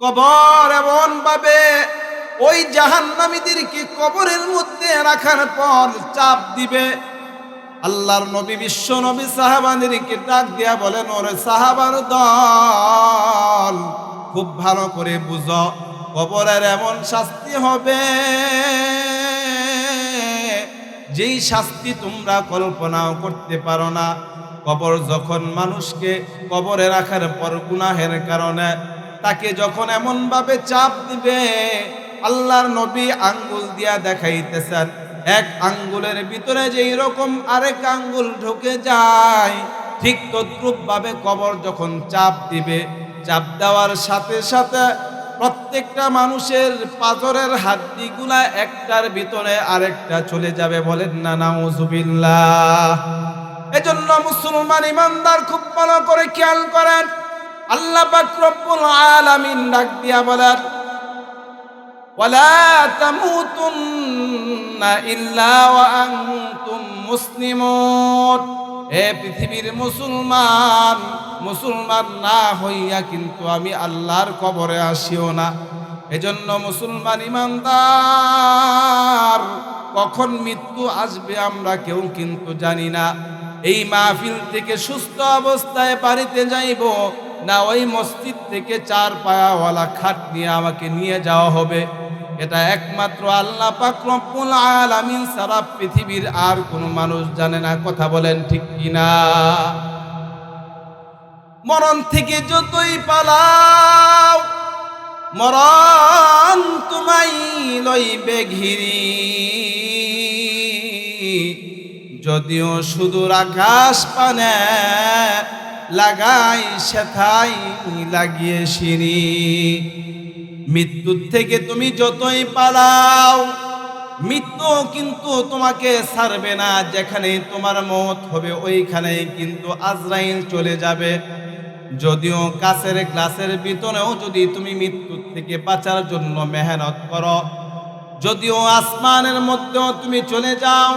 কবর এমন ভাবে ওই জাহান্নামীদেরকে কবরের মধ্যে রাখার পর চাপ দিবে। আল্লাহর নবী বিশ্ব নবী সাহাবাদেরকে ডাক দিয়া বলেন, ওরে সাহাবার দল, খুব ভালো করে বুঝো, কবরের এমন শাস্তি হবে যেই শাস্তি তোমরা কল্পনাও করতে পারো না। কবর যখন মানুষকে কবরে রাখার পর গুনাহের কারণে তাকে যখন এমন ভাবে চাপ দিবে, আল্লাহর নবী আঙ্গুল দিয়া দেখাইতেছেন, এক আঙ্গুলের ভিতরে যেই রকম আরেক আঙ্গুল ঢুকে যায়, ঠিক তদ্রূপ ভাবে কবর যখন চাপ দিবে, চাপ দেওয়ার সাথে সাথে প্রত্যেকটা মানুষের পাঁজরের হাড্ডিগুলা একটার ভিতরে আরেকটা চলে যাবে। বলেন না নাউজুবিল্লাহ। এজন্য মুসলমান ইমানদার খুব ভালো করে খেয়াল করেন, আল্লাহ পাক রব্বুল আলামিন ডাক দিয়া বলেন, ওয়ালা তামুতুন্না ইল্লা ওয়া আনতুম মুসলিমুন। হে পৃথিবীর মুসলমান, মুসলমান না হইয়া কিন্তু আমি আল্লাহর কবরে আসিও না। এজন্য মুসলমান ইমানদার, কখন মৃত্যু আসবে আমরা কেউ কিন্তু জানি না। এই মাহফিল থেকে সুস্থ অবস্থায় বাড়িতে যাইব না ওই মসজিদ থেকে চার পায়াওয়ালা খাট নিয়ে আমাকে নিয়ে যাওয়া হবে, এটা একমাত্র আল্লাহ পাক রব্বুল আলামিন সারা পৃথিবীর আর কোনো মানুষ জানে না। কথা বলেন ঠিক কিনা? মরণ থেকে যতই পালাও, মরণ তোমায় লইবে ঘিরি। যদিও সুদূর আকাশ পানে লাগাই সেথাই লাগিয়ে সিঁড়ি। মৃত্যুর থেকে তুমি যতই পালাও, মৃত্যু কিন্তু তোমাকে ছাড়বে না। যেখানে তোমার মওত হবে ওইখানেই কিন্তু আজরাইল চলে যাবে। যদিও কাছের গ্লাসের ভিতরেও যদি তুমি মৃত্যুর থেকে বাঁচার জন্য মেহনত করো, যদিও আসমানের মধ্যেও তুমি চলে যাও,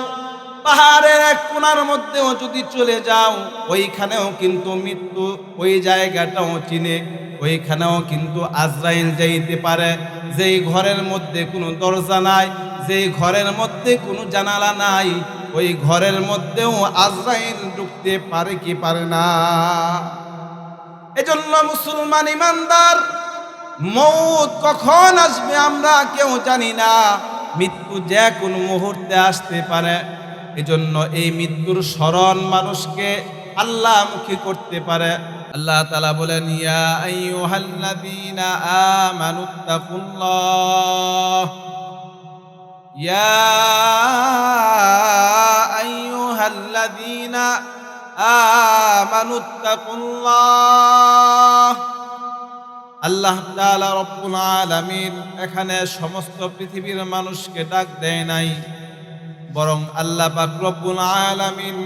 পাহাড়ের এক কোণার মধ্যেও যদি চলে যাও, ওইখানেও কিন্তু মৃত্যু ওই জায়গাটাও চিনে, ওইখানেও কিন্তু আজরাইল যাইতে পারে। যেই ঘরের মধ্যে কোনো দরজা নাই, যেই ঘরের মধ্যে কোনো জানালা নাই, ওই ঘরের মধ্যেও আজরাইল ঢুকতে পারে কি পারে না? এজন্য মুসলমান ইমানদার, মওত কখন আসবে আমরা কেউ জানি না। মৃত্যু যে কোনো মুহূর্তে আসতে পারে। এজন্য এই মৃত্যুর স্মরণ মানুষকে আল্লাহমুখী করতে পারে। আল্লাহ তাআলা বলেন, ইয়া আইয়ুহাল্লাযীনা আমানুত্তাকুল্লাহ, ইয়া আইয়ুহাল্লাযীনা আমানুত্তাকুল্লাহ। আল্লাহ তাআলা রব্বুল আলামিন এখানে সমস্ত পৃথিবীর মানুষকে ডাক দেয় নাই, বরং আল্লাহ পাক রব্বুল আলামিন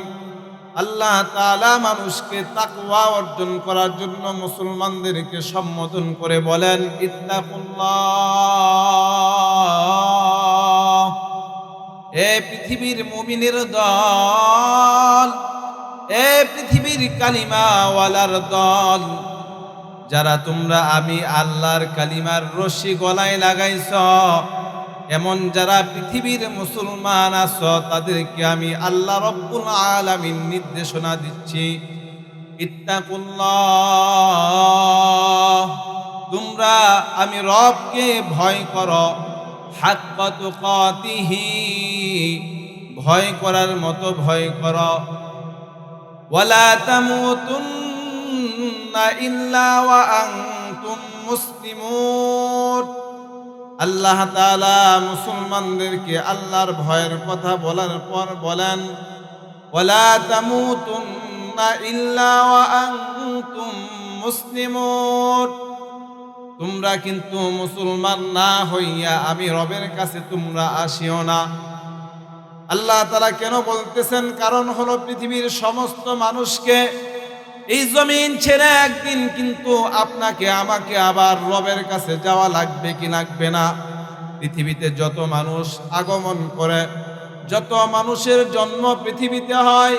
আল্লাহ তাআলা মানুষকে তাকওয়া অর্জন করার জন্য মুসলমানদেরকে সম্বোধন করে বলেন, ইত্তাকুল্লাহ। এ পৃথিবীর মুমিনের দল, এ পৃথিবীর কালিমাওয়ালার দল, যারা তোমরা আমি আল্লাহর কালিমার রশি গলায় লাগাইছ, এমন যারা পৃথিবীর মুসলমান আছো, তাদেরকে আমি আল্লাহ রব্বুল আলামিন নির্দেশনা দিচ্ছি, ইত্তাকুল্লাহ। তোমরা আমি রবকে ভয় করো, হাক্কা তুকাতিহি, ভয় করার মতো ভয় করো। ওয়ালা তামুতুন্না ইল্লা ওয়া আনতুম মুসলিমুন। আল্লাহ তাআলা মুসলমানদেরকে আল্লাহর ভয়ের কথা বলার পর বলেন, ওয়ালা তামুতুন্না ইল্লা ওয়া আনতুম মুসলিমুন। তোমরা কিন্তু মুসলমান না হইয়া আমি রবের কাছে তোমরা আসিও না। আল্লাহ তাআলা কেন বলতেছেন? কারণ হলো পৃথিবীর সমস্ত মানুষকে এই জমিন ছেড়ে একদিন কিন্তু আপনাকে আমাকে আবার রবের কাছে যাওয়া লাগবে কি লাগবে না? পৃথিবীতে যত মানুষ আগমন করে, যত মানুষের জন্ম পৃথিবীতে হয়,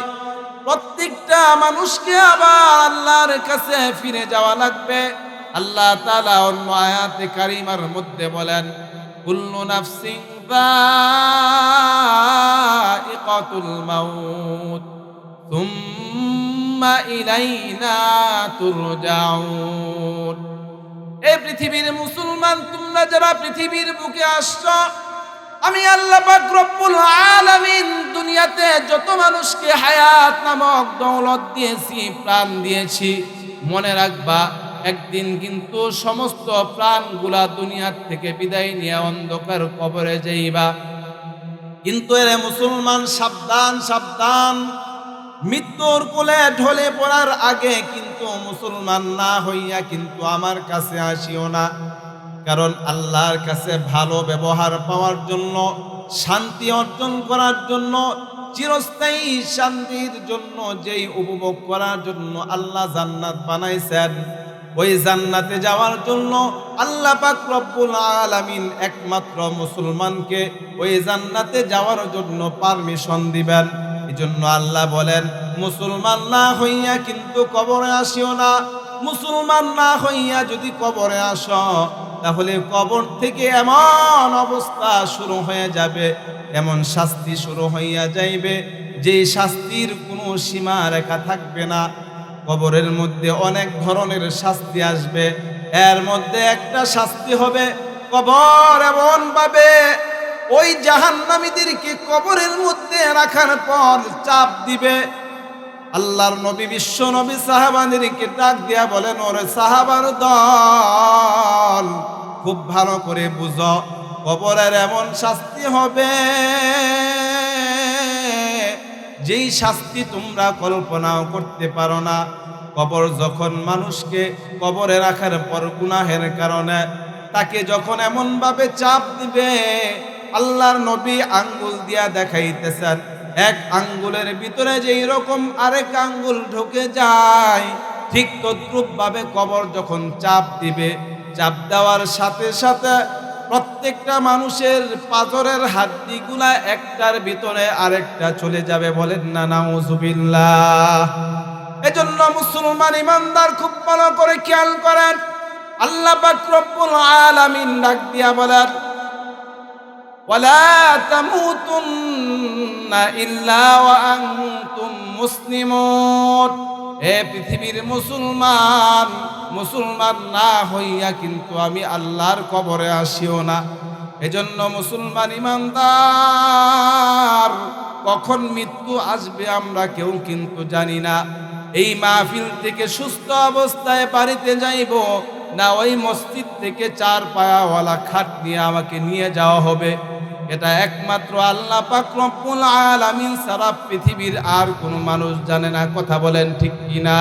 প্রত্যেকটা মানুষকে আবার আল্লাহর কাছে ফিরে যাওয়া লাগবে। আল্লাহ তাআলা অন্য আয়াতে কারিমার মধ্যে বলেন, কুল্লু নাফসিন যায়িকাতুল মাউত সুম্মা ইলাইনা তুরজাউন। এই পৃথিবীর মুসলমান, তোমরা যারা পৃথিবীর বুকে আসছো, আমি আল্লাহ পাক রব্বুল আলামিন দুনিয়াতে যত মানুষকে হায়াত নামক দৌলত দিয়েছি, প্রাণ দিয়েছি, মনে রাখবা একদিন কিন্তু সমস্ত প্রাণগুলা দুনিয়ার থেকে বিদায় নিয়ে অন্ধকার কবরে যাইবা। কিন্তু এরে মুসলমান, সাবধান সাবধান, মৃত্যুর কোলে ঢলে পড়ার আগে কিন্তু মুসলমান না হইয়া কিন্তু আমার কাছে আসিও না। কারণ আল্লাহর কাছে ভালো ব্যবহার পাওয়ার জন্য, শান্তি অর্জন করার জন্য, চিরস্থায়ী শান্তির জন্য, যেই উপভোগ করার জন্য আল্লাহ জান্নাত বানাইছেন, ওই জান্নাতে যাওয়ার জন্য আল্লাহ পাক রব্বুল আলামিন একমাত্র মুসলমানকে ওই জান্নাতে যাওয়ার জন্য পারমিশন দিবেন। এজন্য আল্লাহ বলেন, মুসলমান না হইয়া কিন্তু কবরে আসিও না। মুসলমান না হইয়া যদি কবরে আসো, তাহলে কবর থেকে এমন অবস্থা শুরু হয়ে যাবে, এমন শাস্তি শুরু হইয়া যাইবে, যে শাস্তির কোনো সীমা রেখা থাকবে না। কবরের মধ্যে অনেক ধরনের শাস্তি আসবে, এর মধ্যে একটা শাস্তি হবে কবর এমন ভাবে ওই জাহান্নামীদেরকে কবরের মধ্যে রাখার পর চাপ দিবে। আল্লাহর নবী, বিশ্ব নবী সাহাবাদেরকে ডাক দিয়া বলেন, ওরে সাহাবার দল, খুব ভালো করে বুঝো, কবরের এমন শাস্তি হবে যেই শাস্তি তোমরা কল্পনাও করতে পারো না। কবর যখন মানুষকে কবরে রাখার পর গুনাহের কারণে তাকে যখন এমন ভাবে চাপ দিবে, আল্লাহর নবী আঙ্গুল দিয়া দেখাইতেছেন, এক আঙ্গুলের ভিতরে যেই রকম আরেক আঙ্গুল ঢুকে যায়, ঠিক তদ্রূপ ভাবে কবর যখন চাপ দিবে, চাপ দেওয়ার সাথে সাথে প্রত্যেকটা মানুষের পাথরের হাড্ডিগুলা একটার ভিতরে আরেকটা চলে যাবে। বলেন না নাউজুবিল্লাহ। এজন্য মুসলমান ইমানদার খুব ভালো করে খেয়াল করেন, আল্লাহ পাক রব্বুল আলামিন ডাক দিয়া বলেন, ওয়ালা তামুতুন্না ইল্লা ওয়া আনতুম মুসলিমুন। হে পৃথিবীর মুসলমান, মুসলমান না হইয়া কিন্তু আমি আল্লাহর কবরে আসিও না। এজন্য মুসলমান ইমানদার, কখন মৃত্যু আসবে আমরা কেউ কিন্তু জানি না। এই মাহফিল থেকে সুস্থ অবস্থায় বাড়িতে যাইব না, ওই মসজিদ থেকে 4 পায়াওয়ালা খাট নিয়ে আমাকে নিয়ে যাওয়া হবে, এটা একমাত্র আল্লাহ পাক রব্বুল আলামিন ছাড়া পৃথিবীর আর কোনো মানুষ জানে না। কথা বলেন ঠিক কিনা?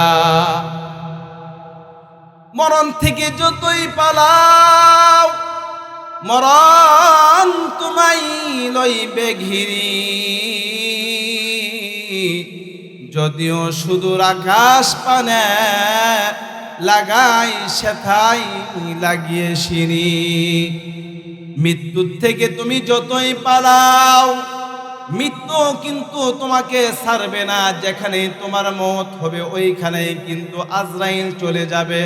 মরণ থেকে যতই পালাও, মরণ তোমায় লইবে ঘিরি। যদিও সুদূর আকাশ পানে লাগাই সেথাই লাগিয়ে সিঁড়ি। মৃত্যুর থেকে তুমি যতই পালাও, মৃত্যু কিন্তু তোমাকে ছাড়বে না। যেখানে তোমার মওত হবে ওইখানেই কিন্তু আজরাইল চলে যাবে।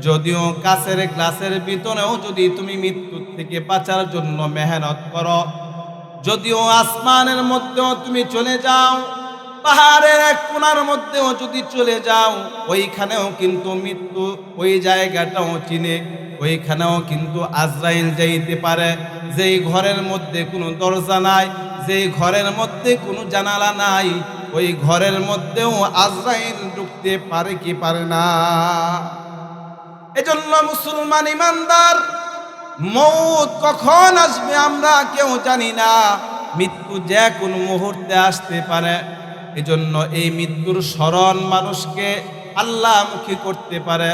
যদিও কাছের গ্লাসের ভিতরেও যদি তুমি মৃত্যুর থেকে বাঁচার জন্য মেহনত করো, যদিও আসমানের মধ্যেও তুমি চলে যাও, পাহাড়ের এক কোণার মধ্যেও যদি চলে যাও, ওইখানেও কিন্তু মৃত্যু ওই জায়গাটাও চিনে, ওইখানেও কিন্তু আজরাইল যাইতে পারে। যেই ঘরের মধ্যে কোনো দরজা নাই, যেই ঘরের মধ্যে কোনো জানালা নাই, ওই ঘরের মধ্যেও আজরাইল ঢুকতে পারে কি পারে না? এজন্য মুসলমান ইমানদার, মওত কখন আসবে আমরা কেউ জানি না। মৃত্যু যে কোনো মুহূর্তে আসতে পারে। এজন্য এই মৃত্যুর স্মরণ মানুষকে আল্লাহমুখী করতে পারে।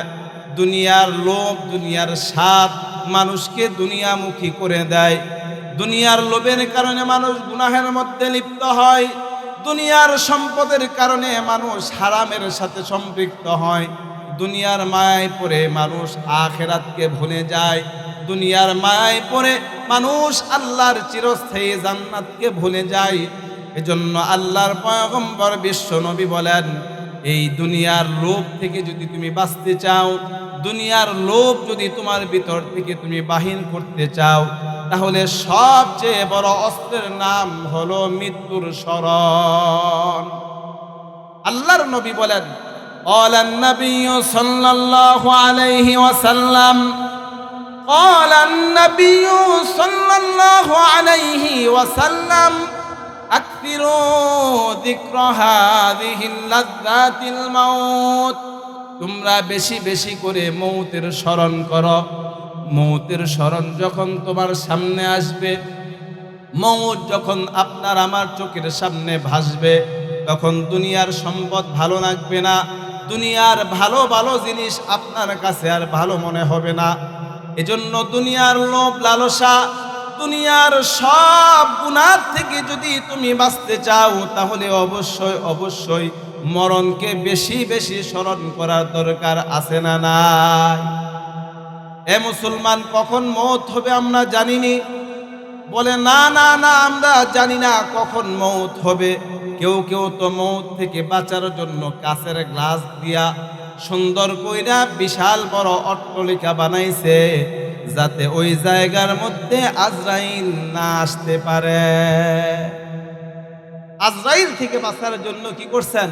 দুনিয়ার লোভ, দুনিয়ার স্বাদ মানুষকে দুনিয়ামুখী করে দেয়। দুনিয়ার লোভের কারণে মানুষ গুনাহের মধ্যে লিপ্ত হয়। দুনিয়ার সম্পদের কারণে মানুষ হারামের সাথে সম্পৃক্ত হয়। দুনিয়ার মায়ায় পড়ে মানুষ আখিরাতকে ভুলে যায়। দুনিয়ার মায়ায় পড়ে মানুষ আল্লাহর চিরস্থায়ী জান্নাতকে ভুলে যায়। এজন্য আল্লাহর পয়গম্বর বিশ্ব নবী বলেন, এই দুনিয়ার লোভ থেকে যদি তুমি বাঁচতে চাও, দুনিয়ার লোভ যদি তোমার ভিতর থেকে তুমি বাহির করতে চাও, তাহলে সবচেয়ে বড় অস্ত্রের নাম হলো মৃত্যুর স্মরণ। আল্লাহর নবী বলেন, ক্বালান নাবিয়্যু সাল্লাল্লাহু আলাইহি ওয়াসাল্লাম, ক্বালান নাবিয়্যু সাল্লাল্লাহু আলাইহি ওয়াসাল্লাম, আকসিরু যিকরা হাযিহিল লাযযাতিল মাউত। তোমরা বেশি বেশি করে মৌতের স্মরণ করো। মৌতের স্মরণ যখন তোমার সামনে আসবে, মৌত যখন আপনার আমার চোখের সামনে ভাসবে, তখন দুনিয়ার সম্পদ ভালো লাগবে না, দুনিয়ার ভালো ভালো জিনিস আপনার কাছে আর ভালো মনে হবে না। এজন্য দুনিয়ার লোভ লালসা, দুনিয়ার সব গুনাহ থেকে যদি তুমি বাঁচতে চাও, তাহলে অবশ্যই অবশ্যই মরণকে বেশি বেশি স্মরণ করার দরকার আছে না নাই? এ মুসলমান, কখন মৌত হবে আমরা জানিনি? বলে না না না, আমরা জানি না কখন মৌত হবে। কেউ কেউ তো মৌত থেকে বাঁচার জন্য কাচের গ্লাস দিয়া সুন্দর কইরা বিশাল বড় অট্টালিকা বানাইছে, যাতে ওই জায়গার মধ্যে আজরাইল না আসতে পারে। আজরাইল থেকে বাঁচার জন্য কি করছেন?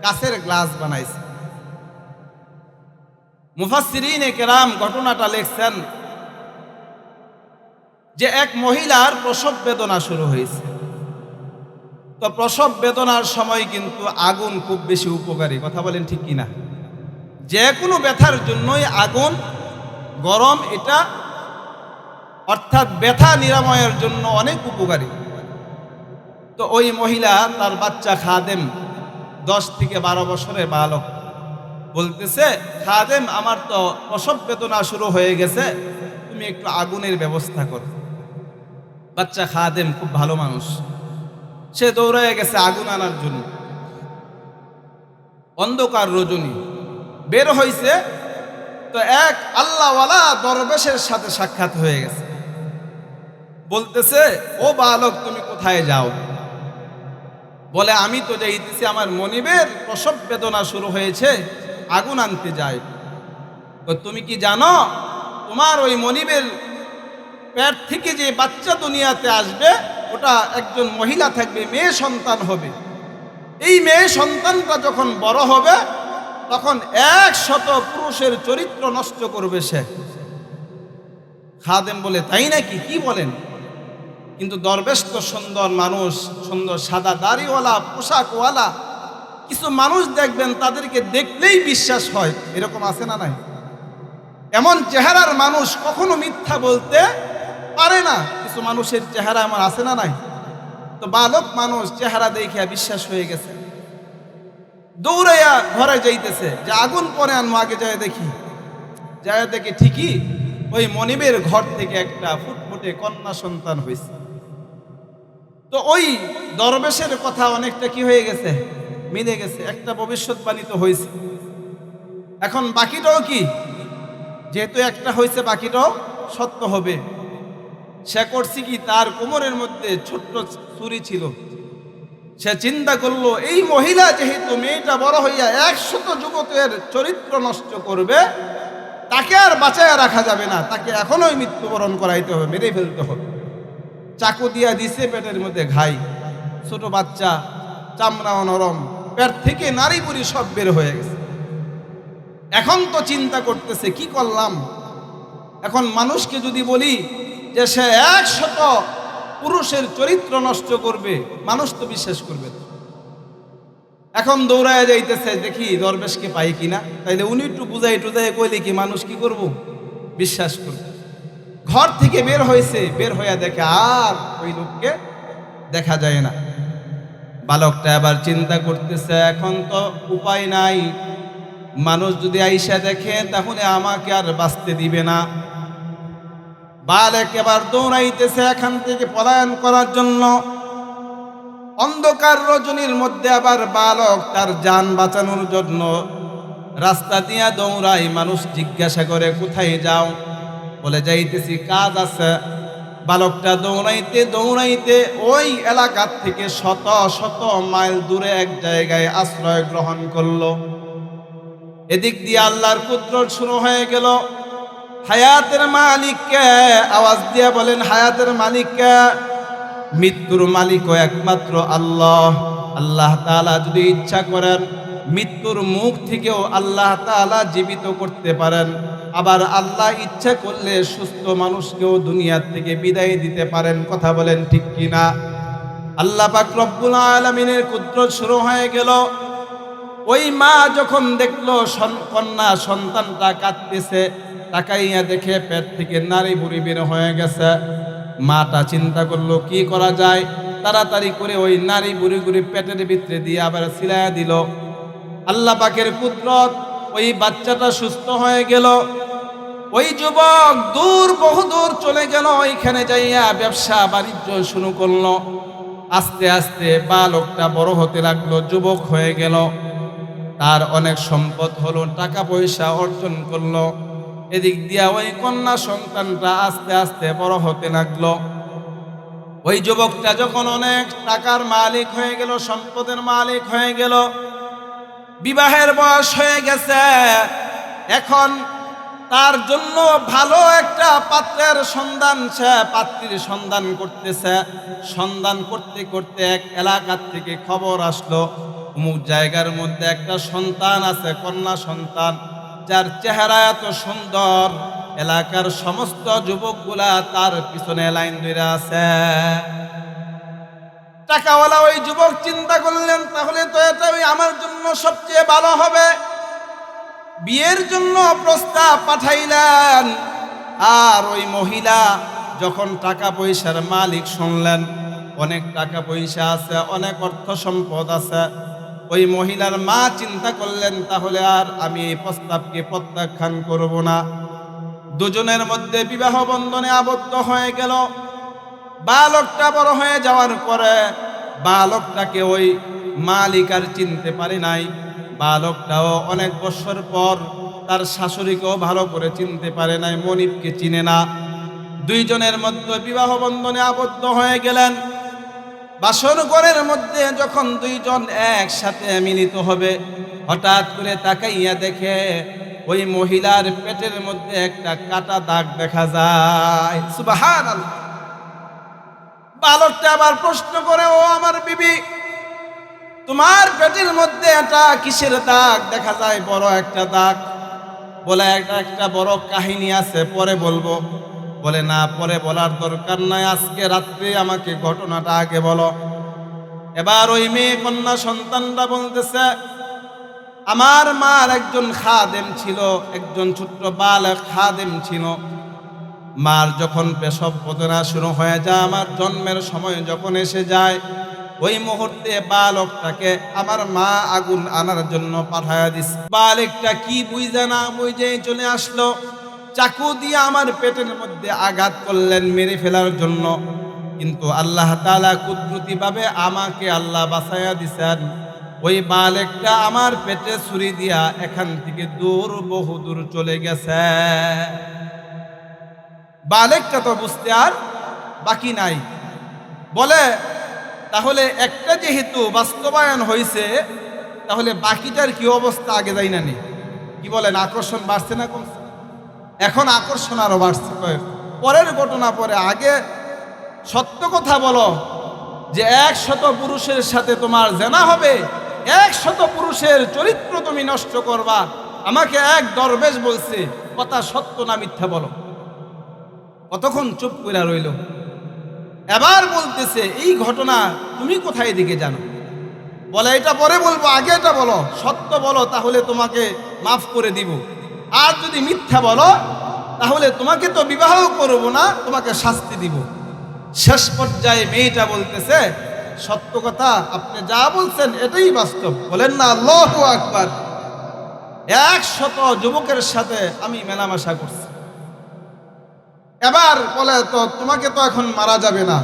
কাচের গ্লাস বানাইছে। মুফাসসিরিনে কেরাম ঘটনাটা লিখছেন যে এক মহিলার প্রসব বেদনা শুরু হয়েছে। তো প্রসব বেদনার সময় কিন্তু আগুন খুব বেশি উপকারী, কথা বলেন ঠিক কিনা? যে কোনো ব্যথার জন্যই আগুন, গরম, এটা অর্থাৎ ব্যথা নিরাময়ের জন্য অনেক উপকারী। তো ওই মহিলা তার বাচ্চা খাদেম, 10 থেকে 12 বছরের বালক, বলতেছে, খাদেম আমার তো প্রসব বেদনা শুরু হয়ে গেছে, তুমি একটু আগুনের ব্যবস্থা করো। বাচ্চা খাদেম খুব ভালো মানুষ, সে দৌড়ায় গেছে আগুন আনার জন্য। অন্ধকার রজনী বের হইছে, তো এক আল্লাহওয়ালা দরবেশের সাথে সাক্ষাৎ হয়ে গেছে। বলতেছে, ও বালক তুমি কোথায় যাও? বলে, আমি তো যাইতেছি, আমার মনিবের প্রসব বেদনা শুরু হয়েছে, আগুন আনতে যাই। তো তুমি কি জানো তোমার ওই মনিবের পেট থেকে যে বাচ্চা দুনিয়াতে আসবে, ওটা একজন মহিলা থাকবে, মেয়ে সন্তান হবে। এই মেয়ে সন্তানটা যখন বড় হবে, তখন 100 পুরুষের চরিত্র নষ্ট করবে সে। খাদেম বলে, তাই নাকি? কি বলেন? কিন্তু দরবেশ তো সুন্দর মানুষ, সুন্দর সাদা দাড়িওয়ালা, পোশাকওয়ালা। কিছু মানুষ দেখবেন তাদেরকে দেখলেই বিশ্বাস হয়, এরকম আছে না নাই? এমন চেহারার মানুষ কখনো মিথ্যা বলতে পারে না। কিছু মানুষের চেহারা আমার আছে না নাই? তো বালক মানুষ, চেহারা দেখে বিশ্বাস হয়ে গেছে, দৌড়াইয়া ঘরে যাইতেছে যে আগুন পরে আনবো, আগে যায় দেখি। যায় দেখে ঠিকই ওই মনিবের ঘর থেকে একটা ফুটফুটে কন্যা সন্তান হয়েছে। তো ওই দরবেশের কথা অনেকটা কি হয়ে গেছে, মিলে গেছে, একটা ভবিষ্যৎবাণী তো হয়েছে। এখন বাকিটাও কি, যেহেতু একটা হয়েছে বাকিটাও সত্য হবে। সে করছে কি, তার কোমরের মধ্যে ছোট্ট ছুরি ছিল। সে চিন্তা করলো, এই মহিলা যেহেতু মেয়েটা বড় হইয়া 100 যুবকের চরিত্র নষ্ট করবে, তাকে আর বাঁচায় রাখা যাবে না, তাকে এখনোই মৃত্যুবরণ করাইতে হবে, মেরে ফেলতে হবে। চাকু দিয়া দিছে পেটের মধ্যে ঘাই, ছোট বাচ্চা, চামড়াও নরম, পেট থেকে নারী বুড়ি সব বের হয়ে গেছে। এখন তো চিন্তা করতেছে, কি করলাম? এখন মানুষকে যদি বলি যে সে 100 পুরুষের চরিত্র নষ্ট করবে, মানুষ তো বিশ্বাস করবে না। এখন দৌড়ায় যাইতেছে, দেখি দরবেশকে পাই কিনা, তাইলে উনি একটু বুঝাই টুজাই কইলে কি মানুষ কি করব, বিশ্বাস করবে। ঘর থেকে বের হয়েছে, বের হইয়া দেখে আর ওই লোককে দেখা যায় না। বালকটা এবার চিন্তা করতেছে, এখন তো উপায় নাই, মানুষ যদি আইসা দেখে তাহলে আমাকে আর বাঁচতে দিবে না। বালক এবার দৌড়াইতেছে এখান থেকে পলায়ন করার জন্য। অন্ধকার রজনীর মধ্যে আবার বালক তার জান বাঁচানোর জন্য রাস্তা দিয়া দৌড়াই। মানুষ জিজ্ঞাসা করে, কোথায় যাও? বলে, যাইতেছি, কাজ আছে। বালকটা দৌড়াইতে দৌড়াইতে ওই এলাকার থেকে 100 মাইল দূরে এক জায়গায় আশ্রয় গ্রহণ করলো। এদিক দিয়ে আল্লাহর কুদরত শুরু হয়ে গেল। হায়াতের মালিককে আওয়াজ দিয়ে বলেন, হায়াতের মালিককে। মৃত্যুর মালিকও একমাত্র আল্লাহ। আল্লাহ তাআলা যদি ইচ্ছা করেন মৃত্যুর মুখ থেকেও আল্লাহ তাআলা জীবিত করতে পারেন। আবার আল্লাহ ইচ্ছা করলে সুস্থ মানুষকেও দুনিয়া থেকে বিদায় দিতে পারেন। কথা বলেন ঠিক কিনা? আল্লাহ পাক রব্বুল আলামিনের কুদরত শুরু হয়ে গেল। ওই মা যখন দেখলো কন্যা সন্তানটা কাঁদতেছে, তাকাইয়া দেখে পেট থেকে নারী বুড়ি বের হয়ে গেছে। মাটা চিন্তা করলো কি করা যায়, তাড়াতাড়ি করে ওই নারী বুড়ি পেটের ভিতরে দিয়ে আবার সিলাইয়া দিল। আল্লাহ পাকের কুদরত, ওই বাচ্চাটা সুস্থ হয়ে গেল। ওই যুবক বহুদূর চলে গেল, ওইখানে যাইয়া ব্যবসা বাণিজ্য শুরু করলো। আস্তে আস্তে বালকটা বড় হতে লাগলো, যুবক হয়ে গেল। তার অনেক সম্পদ হলো, টাকা পয়সা অর্জন করলো। এদিক দিয়া ওই কন্যা সন্তানটা আস্তে আস্তে বড় হতে লাগলো। ওই যুবকটা যখন অনেক টাকার মালিক হয়ে গেল, সম্পদের মালিক হয়ে গেল, বিবাহের বয়স হয়ে গেছে। এখন তার জন্য ভালো একটা পাত্রের সন্ধান, সে পাত্রীর সন্ধান করতেছে। সন্ধান করতে করতে এক এলাকার থেকে খবর আসলো, অমুক জায়গার মধ্যে একটা সন্তান আছে, কন্যা সন্তান, যার চেহারা এত সুন্দর, এলাকার সমস্ত যুবকগুলা তার পিছনে লাইন ধরে আছে। টাকাওয়ালা ওই যুবক চিন্তা করলেন, তাহলে তো এটাই আমার জন্য সবচেয়ে ভালো হবে। বিয়ের জন্য প্রস্তাব পাঠাইলেন। আর ওই মহিলা যখন টাকা পয়সার মালিক শুনলেন, অনেক টাকা পয়সা আছে, অনেক অর্থ সম্পদ আছে, ওই মহিলার মা চিন্তা করলেন, তাহলে আর আমি এই প্রস্তাবকে প্রত্যাখ্যান করব না। দুজনের মধ্যে বিবাহ বন্ধনে আবদ্ধ হয়ে গেল। বালকটা বড় হয়ে যাওয়ার পরে বালকটাকে ওই মালিক আর চিনতে পারে নাই। বালকটাও অনেক বছর পর তার শাশুড়িকেও ভালো করে চিনতে পারে নাই, মনিবকে চিনে না। দুইজনের মধ্যে বিবাহ বন্ধনে আবদ্ধ হয়ে গেলেন। বাসর ঘরের মধ্যে যখন দুইজন একসাথে মিলিত হবে, হঠাৎ করে তাকাইয়া দেখে ওই মহিলার পেটের মধ্যে একটা কাটা দাগ দেখা যায়। সুবহানাল্লাহ। বালকটা আবার প্রশ্ন করে, ও আমার বিবি, তোমার পেটের মধ্যে এটা কিসের দাগ দেখা যায়? বড় একটা দাগ। বলে একটা বড় কাহিনী আছে, পরে বলবো। বলে না, পরে বলার দরকার নাই, আজকে রাত্রে আমাকে ঘটনাটা আগে বলো। এবার ওই মেয়ে কন্যা সন্তানরা বলতেছে, আমার মার একজন খাদেম ছিল, একজন ছোট্ট বালক খাদেম ছিল। মার যখন পেশব বেদনা শুরু হয়ে যায়, আমার জন্মের সময় যখন এসে যায়, ওই মুহূর্তে বালকটাকে আমার মা আগুন আনার জন্য পাঠায়া দিছে। বালকটা কি বুঝে না বুঝে চলে আসলো, চাকু দিয়ে আমার পেটের মধ্যে আঘাত করলেন মেরে ফেলার জন্য। কিন্তু আল্লাহ তাআলা কুদরতি ভাবে আমাকে আল্লাহ বাঁচাইয়া দিছেন। ওই বালকটা আমার পেটে ছুরি দিয়া এখান থেকে বহুদূর চলে গেছে। বালকটা তো বুঝতে আর বাকি নাই। বলে, তাহলে একটা যেহেতু বাস্তবায়ন হয়েছে, তাহলে বাকিটার কি অবস্থা আগে যাই না নি? কি বলেন, আকর্ষণ বাড়ছে না কমছে? এখন আকর্ষণ আরো বাড়ছে। পরের ঘটনা পরে, আগে সত্য কথা বলো যে 100 পুরুষের সাথে তোমার জেনা হবে, 100 পুরুষের চরিত্র তুমি নষ্ট করবা। আমাকে এক দরবেশ বলছে, কথা সত্য না মিথ্যা বলো। কতক্ষণ চুপ করে রইল। এবার বলতেছে, এই ঘটনা তুমি কোথায় দিকে জানো? বলে, এটা পরে বলবো, আগে এটা বলো, সত্য বলো, তাহলে তোমাকে মাফ করে দিব। আর যদি মিথ্যা বলো, তাহলে তোমাকে তো বিবাহ করব না, তোমাকে শাস্তি দিব। শেষ পর্যায়ে মেয়েটা বলতেছে, সত্য কথা, আপনি যা বলছেন এটাই বাস্তব। বলেন না আল্লাহু আকবার। 100 যুবকের সাথে আমি মেলামেশা করছি। এবার বলে, তো তোমাকে তো এখন মারা যাবে না।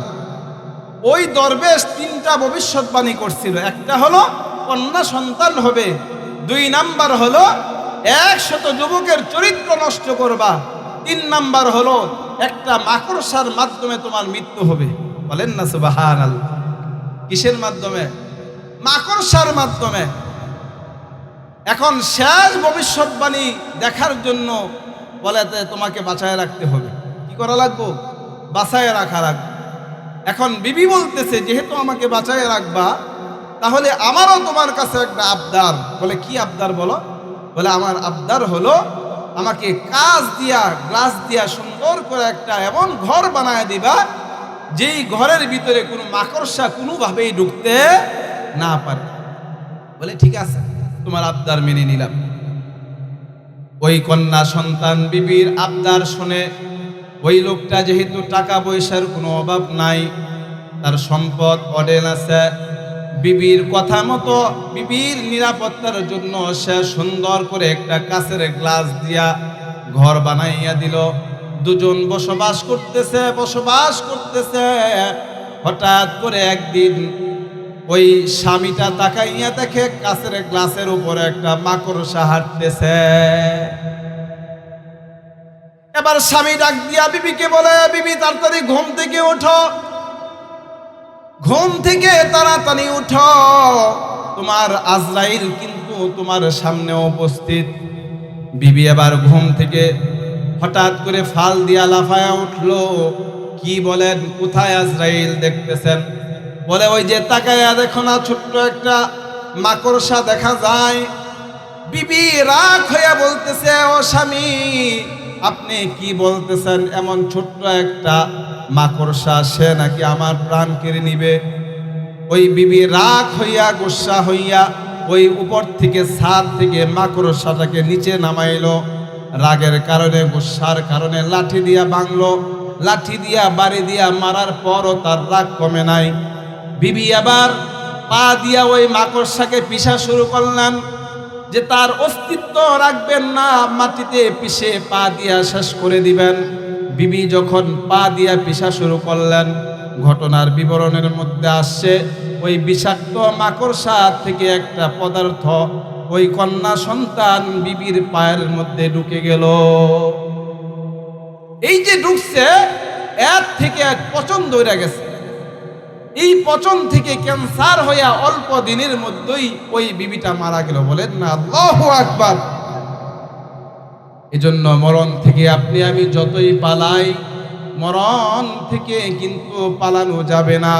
ওই দরবেশ 3টা ভবিষ্যৎবাণী করছিল। একটা হলো কন্যা সন্তান হবে, 2 নাম্বার হলো 100 যুবকের চরিত্র নষ্ট করবা, 3 নাম্বার হলো একটা মাকড়সার মাধ্যমে তোমার মৃত্যু হবে। বলেন না সুবহানাল্লাহ। কিসের মাধ্যমে? মাকড়সার মাধ্যমে। এখন শেষ ভবিষ্যৎবাণী দেখার জন্য বলে তোমাকে বাঁচায় রাখতে হবে। কি করা লাগবো? বাঁচায় রাখা লাগবে। এখন বিবি বলতেছে যেহেতু আমাকে বাঁচায় রাখবা, তাহলে আমারও তোমার কাছে একটা আবদার। বলে কি আবদার বলো? বলে আমার আবদার হলো আমাকে কাঁচ দিয়া গ্লাস দিয়া সুন্দর করে একটা এমন ঘর বানায় দিবা যেই ঘরের ভিতরে কোনো মাকড়সা কোনোভাবেই ঢুকতে না পারে। বলে ঠিক আছে, তোমার আবদার মেনে নিলাম। ওই কন্যা সন্তান বিবির আবদার শুনে ওই লোকটা যেহেতু টাকা পয়সার কোনো অভাব নাই, তার সম্পদ অডেন আছে, বিবির কথা মতো বিবির নিরাপত্তার জন্য সে সুন্দর করে একটা কাচের গ্লাস দিয়া ঘর বানাইয়া দিল। দুজন বসবাস করতেছে। হঠাৎ করে একদিন ওই স্বামীটা তাকাইয়া দেখে কাচের গ্লাসের উপরে একটা মাকড়সা হাঁটতেছে। এবার স্বামী ডাক দিয়া বিবিকে বলে, বিবি তাড়াতাড়ি ঘুম থেকে ওঠো, ঘুম থেকে তাড়াতাড়ি উঠো, তোমার আজরাইল কিন্তু তোমার সামনে উপস্থিত। বিবি এবার ঘুম থেকে হঠাৎ করে ফাল দিয়া লাফায়া উঠলো। কি বলেন, কোথায় আজরাইল দেখতেছেন? বলে ওই যে তাকায়া দেখো না, ছোট্ট একটা মাকড়সা দেখা যায়। বিবি রাগ হইয়া বলতেছে, ও স্বামী আপনি কি বলতেছেন? এমন ছোট্ট একটা মাকড়সা, সে নাকি আমার প্রাণ কেড়ে নিবে। ওই বিবি রাগ হইয়া গুসা হইয়া ওই উপর থেকে ছাদ থেকে মাকড়সাটাকে নিচে নামাইলো। রাগের কারণে গুসার কারণে লাঠি দিয়া ভাঙলো, লাঠি দিয়া বাড়ি দিয়া মারার পরও তার রাগ কমে নাই। বিবি আবার পা দিয়া ওই মাকড়সাকে পিষা শুরু করলেন, যে তার অস্তিত্ব রাখবেন না, মাটিতে পিষে পা দিয়া শেষ করে দিবেন। বিবি যখন পা দিয়া পিষা শুরু করলেন, ঘটনার বিবরণের মধ্যে আসছে ওই বিষাক্ত মাকড়সা থেকে একটা পদার্থ ওই কন্যা সন্তান বিবির পায়ের মধ্যে ঢুকে গেল। এই যে ঢুকছে, এর থেকে এক পচন ধরে গেছে। এই পচন থেকে ক্যান্সার হইয়া অল্প দিনের মধ্যেই ওই বিবিটা মারা গেল। বলেন না আল্লাহু আকবার। এজন্য মরণ থেকে আপনি আমি যতই পালাই, মরণ থেকে কিন্তু পালানো যাবে না।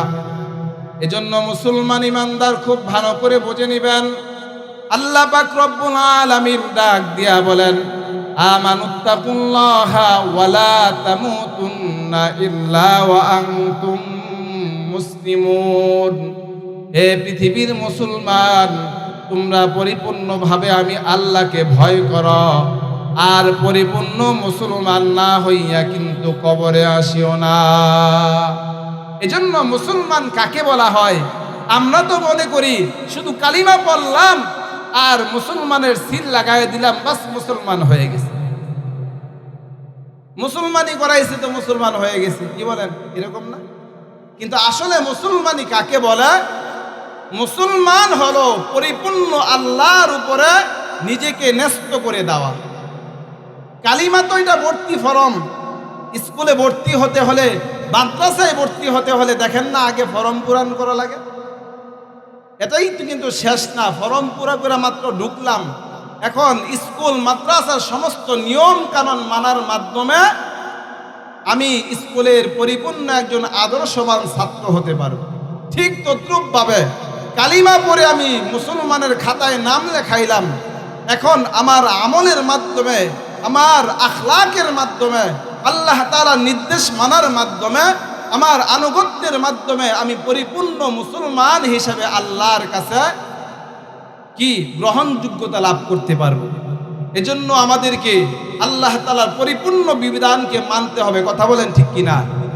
এজন্য মুসলমান ইমানদার খুব ভালো করে বুঝে নিবেন। আল্লাহ পাক রব্বুল আলামিন ডাক দিয়া বলেন, আমানুত্তাকুল্লাহা ওয়ালা তামুতুন্না ইল্লা ওয়া আনতুম মুসলিমুন। হে পৃথিবীর মুসলমান, তোমরা পরিপূর্ণভাবে আমি আল্লাহকে ভয় করো, আর পরিপূর্ণ মুসলমান না হইয়া কিন্তু কবরে আসিও না। এজন্য মুসলমান কাকে বলা হয়? আমরা তো মনে করি শুধু কালিমা পড়লাম আর মুসলমানের সিল লাগাই দিলাম, বাস মুসলমান হয়ে গেছে, মুসলমানি করাইছে তো মুসলমান হয়ে গেছে। কি বলেন? এরকম না। কিন্তু আসলে মুসলমানি কাকে বলে? মুসলমান হলো পরিপূর্ণ আল্লাহর উপরে নিজেকে ন্যস্ত করে দেওয়া। কালিমা তো এটা ভর্তি ফরম। স্কুলে ভর্তি হতে হলে, মাদ্রাসায় ভর্তি হতে হলে দেখেন না আগে ফরম পূরণ করা লাগে। এটাই তো কিন্তু শেষ না, ফরম পুরা করে মাত্র ঢুকলাম। এখন স্কুল মাদ্রাসার সমস্ত নিয়ম কানুন মানার মাধ্যমে আমি স্কুলের পরিপূর্ণ একজন আদর্শবান ছাত্র হতে পারব। ঠিক তদ্রূপভাবে কালিমা পড়ে আমি মুসলমানের খাতায় নাম লেখাইলাম। এখন আমার আমলের মাধ্যমে, আমার আখলাকের মাধ্যমে, আল্লাহ তাআলার নির্দেশ মানার মাধ্যমে, আমার আনুগত্যের মাধ্যমে আমি পরিপূর্ণ মুসলমান হিসেবে আল্লাহর কাছে কি গ্রহণযোগ্যতা লাভ করতে পারবো। এজন্য আমাদেরকে আল্লাহ তাআলার পরিপূর্ণ বিধানকে মানতে হবে। কথা বলেন ঠিক কিনা?